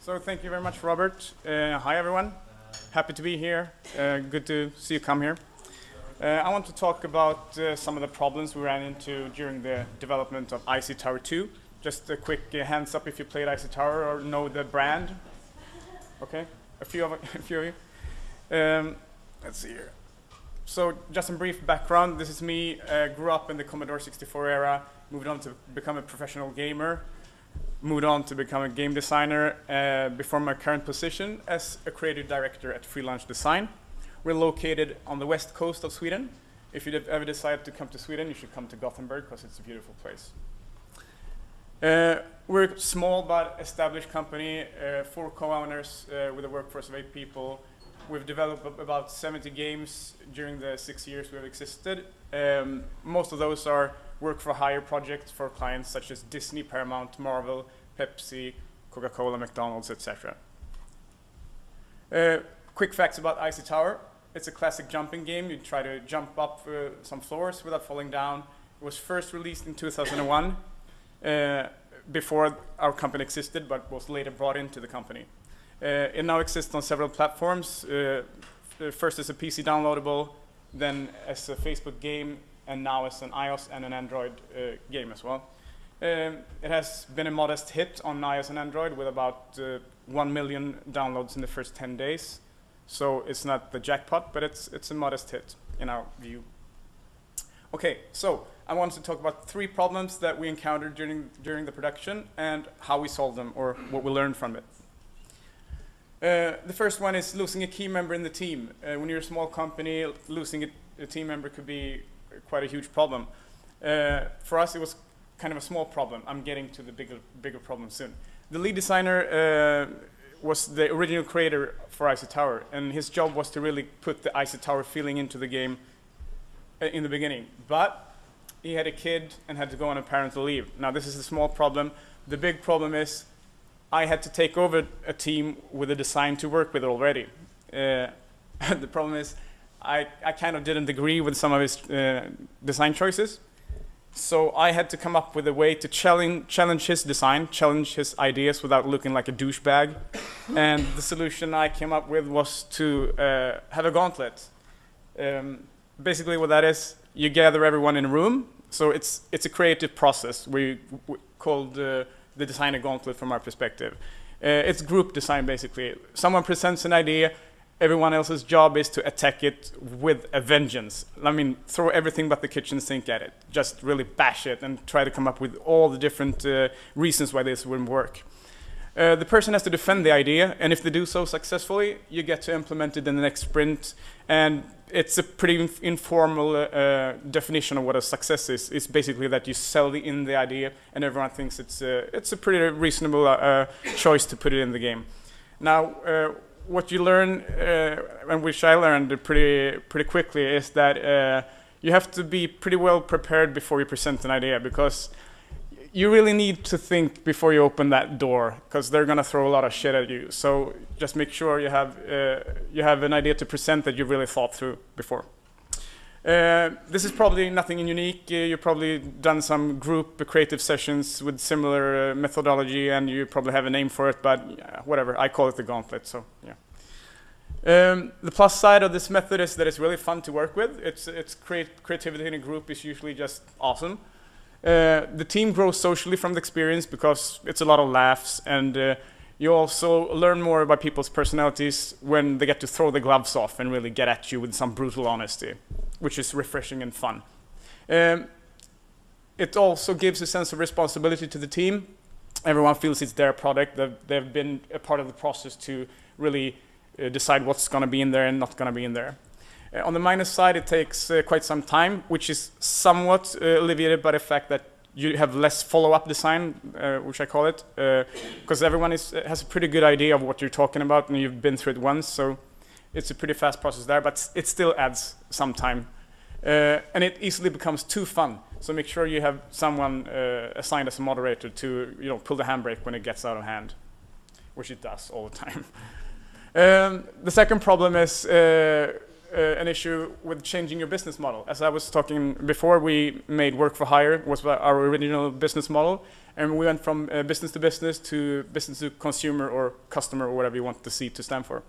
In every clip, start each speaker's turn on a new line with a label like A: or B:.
A: So thank you very much, Robert. Hi, everyone. Happy to be here. Good to see you come here. I want to talk about some of the problems we ran into during the development of Icy Tower 2. Just a quick hands up if you played Icy Tower or know the brand. Okay, a few of you. Let's see here. So just some brief background. This is me. Grew up in the Commodore 64 era. Moved on to become a professional gamer. Moved on to become a game designer before my current position as a creative director at Freelance Design. We're located on the west coast of Sweden. If you ever decide to come to Sweden, you should come to Gothenburg because it's a beautiful place. We're a small but established company, 4 co-owners with a workforce of 8 people. We've developed about 70 games during the 6 years we've existed. Most of those are work-for-hire projects for clients such as Disney, Paramount, Marvel, Pepsi, Coca-Cola, McDonald's, etc. Quick facts about Icy Tower. It's a classic jumping game. You try to jump up some floors without falling down. It was first released in 2001, before our company existed, but was later brought into the company. It now exists on several platforms. First as a PC downloadable, then as a Facebook game, and now as an iOS and an Android game as well. It has been a modest hit on iOS and Android with about 1 million downloads in the first 10 days. So it's not the jackpot, but it's a modest hit in our view. Okay, so I wanted to talk about 3 problems that we encountered during the production and how we solved them or what we learned from it. The first one is losing a key member in the team. When you're a small company, losing a team member could be quite a huge problem. For us, it was kind of a small problem. I'm getting to the bigger problem soon. The lead designer was the original creator for Icy Tower, and his job was to really put the Icy Tower feeling into the game in the beginning. But he had a kid and had to go on a parental leave. Now, this is a small problem. The big problem is I had to take over a team with a design to work with already. The problem is I kind of didn't agree with some of his design choices. So I had to come up with a way to challenge his design, challenge his ideas without looking like a douchebag. And the solution I came up with was to have a gauntlet. Basically what that is, you gather everyone in a room. So it's a creative process we called the Designer Gauntlet from our perspective. It's group design basically. Someone presents an idea. Everyone else's job is to attack it with a vengeance. I mean, throw everything but the kitchen sink at it. Just really bash it and try to come up with all the different reasons why this wouldn't work. The person has to defend the idea, and if they do so successfully, you get to implement it in the next sprint. And it's a pretty informal definition of what a success is. It's basically that you sell in the idea, and everyone thinks it's a pretty reasonable choice to put it in the game. Now, what you learn, and which I learned pretty quickly, is that you have to be pretty well prepared before you present an idea, because you really need to think before you open that door, because they're gonna throw a lot of shit at you. So just make sure you have an idea to present that you really thought through before. This is probably nothing unique. You've probably done some group creative sessions with similar methodology, and you probably have a name for it, but whatever, I call it the gauntlet, so yeah. The plus side of this method is that it's really fun to work with. Creativity in a group is usually just awesome. The team grows socially from the experience because it's a lot of laughs, and you also learn more about people's personalities when they get to throw the gloves off and really get at you with some brutal honesty, which is refreshing and fun. It also gives a sense of responsibility to the team. Everyone feels it's their product. They've been a part of the process to really decide what's going to be in there and not going to be in there. On the minus side, it takes quite some time, which is somewhat alleviated by the fact that you have less follow-up design, which I call it, because everyone has a pretty good idea of what you're talking about, and you've been through it once, so it's a pretty fast process there, but it still adds some time. And it easily becomes too fun, so make sure you have someone assigned as a moderator to pull the handbrake when it gets out of hand, which it does all the time. The second problem is an issue with changing your business model. As I was talking before, we made work for hire was our original business model, and we went from business to consumer or customer or whatever you want the C to stand for.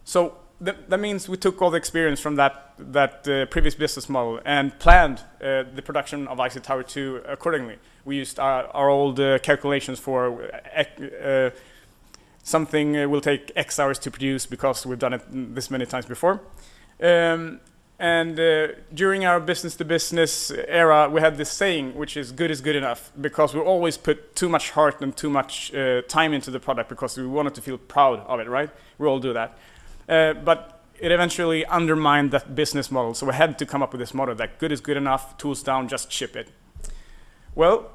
A: So that means we took all the experience from that previous business model and planned the production of Icy Tower 2 accordingly. We used our old calculations for something will take X hours to produce because we've done it this many times before. During our business-to-business era, we had this saying, which is good enough, because we always put too much heart and too much time into the product because we wanted to feel proud of it, right? We all do that. But it eventually undermined that business model, so we had to come up with this model that good is good enough, tools down, just ship it. Well,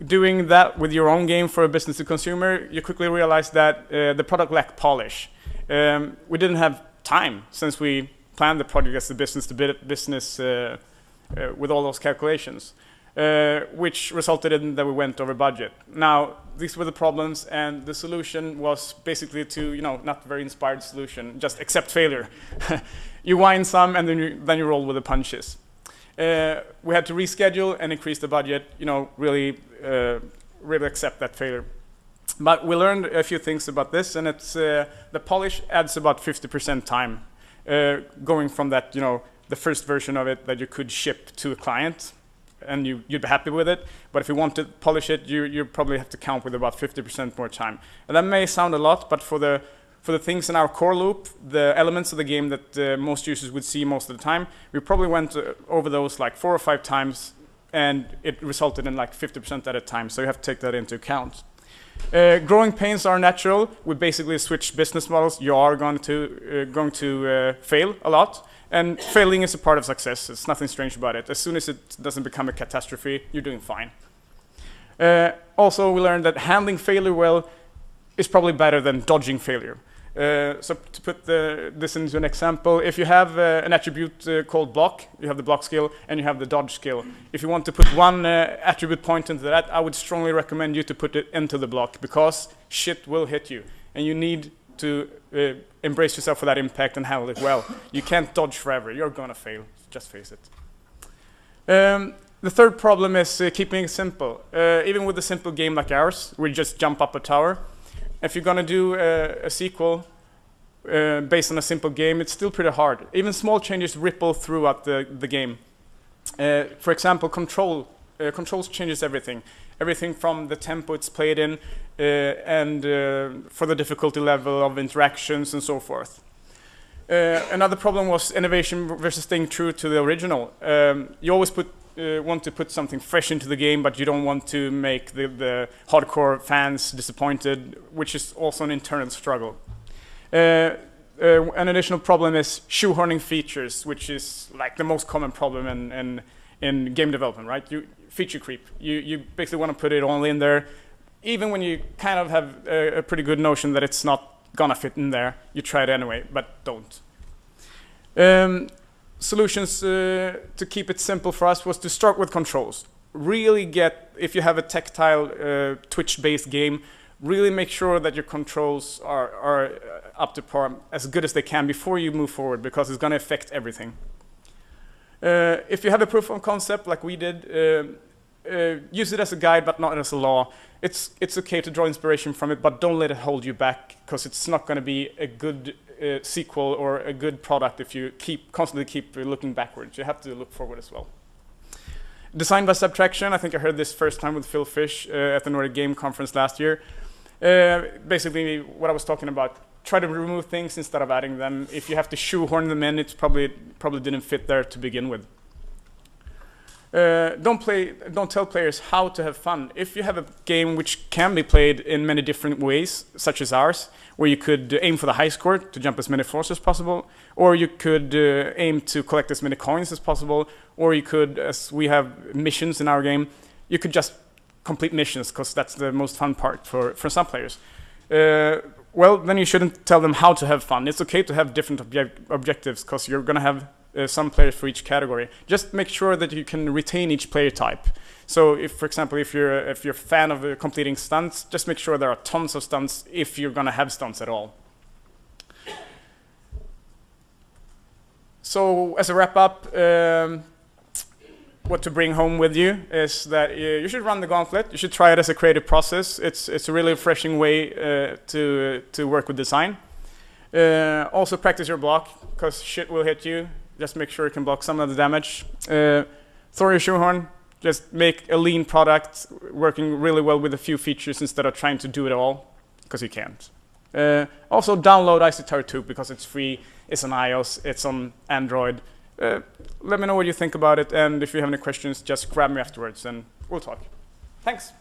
A: doing that with your own game for a business to consumer, you quickly realize that the product lacked polish. We didn't have time since we planned the project as a business to business with all those calculations, which resulted in that we went over budget. Now, these were the problems, and the solution was basically to, not very inspired solution, just accept failure. You whine some, and then you roll with the punches. We had to reschedule and increase the budget, really accept that failure. But we learned a few things about this, and it's the polish adds about 50% time, going from that, the first version of it that you could ship to a client, and you'd be happy with it. But if you want to polish it, you probably have to count with about 50% more time. And that may sound a lot, but for the things in our core loop, the elements of the game that most users would see most of the time, we probably went over those like 4 or 5 times, and it resulted in like 50% at a time. So you have to take that into account. Growing pains are natural. We basically switch business models. You are going to fail a lot, and failing is a part of success. It's nothing strange about it. As soon as it doesn't become a catastrophe, you're doing fine. Also, we learned that handling failure well is probably better than dodging failure. So to put this into an example, if you have an attribute called block, you have the block skill and you have the dodge skill. If you want to put one attribute point into that, I would strongly recommend you to put it into the block, because shit will hit you, and you need to embrace yourself for that impact and handle it well. You can't dodge forever. You're gonna fail. Just face it. The third problem is keeping it simple. Even with a simple game like ours, we just jump up a tower. If you're gonna do a sequel based on a simple game, it's still pretty hard. Even small changes ripple throughout the game. For example, controls changes everything. Everything from the tempo it's played in and for the difficulty level of interactions and so forth. Another problem was innovation versus staying true to the original. You always want to put something fresh into the game, but you don't want to make the hardcore fans disappointed, which is also an internal struggle. An additional problem is shoehorning features, which is like the most common problem in game development, right? Feature creep. You basically want to put it all in there, even when you kind of have a pretty good notion that it's not gonna fit in there. You try it anyway, but don't. Solutions to keep it simple for us was to start with controls. Really if you have a tactile Twitch-based game, really make sure that your controls are up to par, as good as they can before you move forward, because it's going to affect everything. If you have a proof of concept like we did, use it as a guide but not as a law. It's okay to draw inspiration from it, but don't let it hold you back, because it's not going to be a good sequel or a good product if you constantly keep looking backwards. You have to look forward as well. Design by subtraction. I think I heard this first time with Phil Fish at the Nordic Game Conference last year. Basically, what I was talking about. Try to remove things instead of adding them. If you have to shoehorn them in, it probably didn't fit there to begin with. Don't tell players how to have fun. If you have a game which can be played in many different ways, such as ours, where you could aim for the high score to jump as many floors as possible, or you could aim to collect as many coins as possible, or you could, as we have missions in our game, you could just complete missions, because that's the most fun part for some players. Well, then you shouldn't tell them how to have fun. It's okay to have different objectives, because you're going to have some players for each category. Just make sure that you can retain each player type. So if, for example, if you're a fan of completing stunts, just make sure there are tons of stunts if you're going to have stunts at all. So as a wrap up, what to bring home with you is that you should run the Gauntlet. You should try it as a creative process. It's a really refreshing way to work with design. Also practice your block, because shit will hit you. Just make sure you can block some of the damage. Throw your shoehorn. Just make a lean product working really well with a few features instead of trying to do it all, because you can't. Also download Icy Tower 2 because it's free. It's on iOS. It's on Android. Let me know what you think about it, and if you have any questions, just grab me afterwards and we'll talk. Thanks.